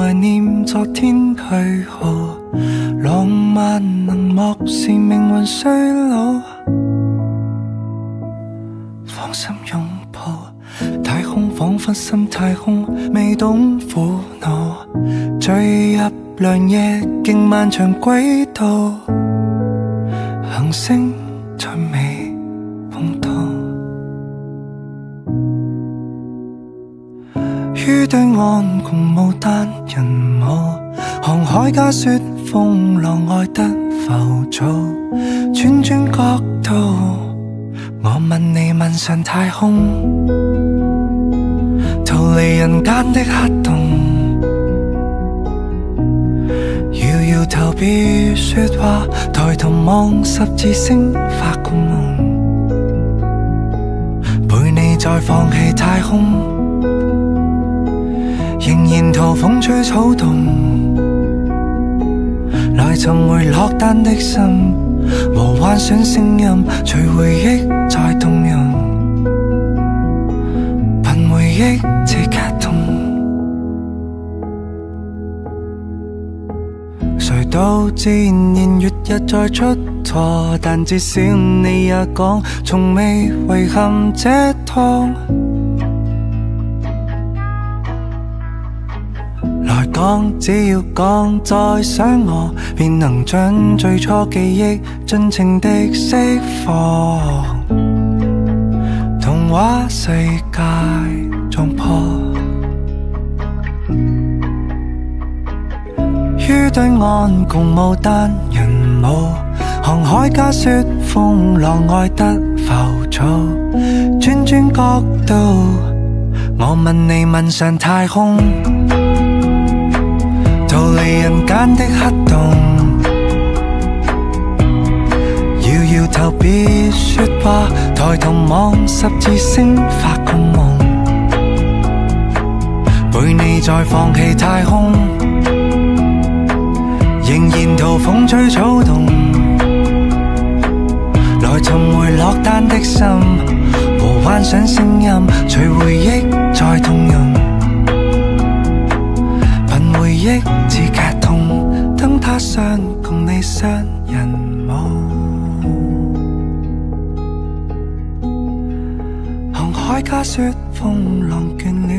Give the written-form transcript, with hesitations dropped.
懷念昨天去何，浪漫能漠視命運衰老。放心擁抱太空，彷彿心太空，未懂苦惱，墜入良夜徑漫長軌道，行星再未碰到。於對岸共舞單人舞，航海家說風浪愛得浮躁，轉轉角度，我問你問上太空，逃離人間的黑洞，搖搖頭別說話，抬頭望十字星發個夢，陪你再放棄太空，仍然途風吹草動，來尋回落單的心，和幻想聲音隨回憶再動容，憑回憶這卡通。誰都知年月日再出錯，但至少你也講從未遺憾這趟。來講，只要講再想我，便能將最初記憶盡情地釋放。童話世界撞破，於對岸共舞單人舞，航海家說風浪愛得浮躁，轉轉角度，我問你問上太空，逃離人間的黑洞，搖搖頭別說話，抬頭望十字星發個夢，陪你再放棄太空，仍然途風吹草動，來尋回落單的心，和幻想聲音隨回憶再動容，憑回憶自卡通，燈塔上共你雙人舞，航海家說風浪倦了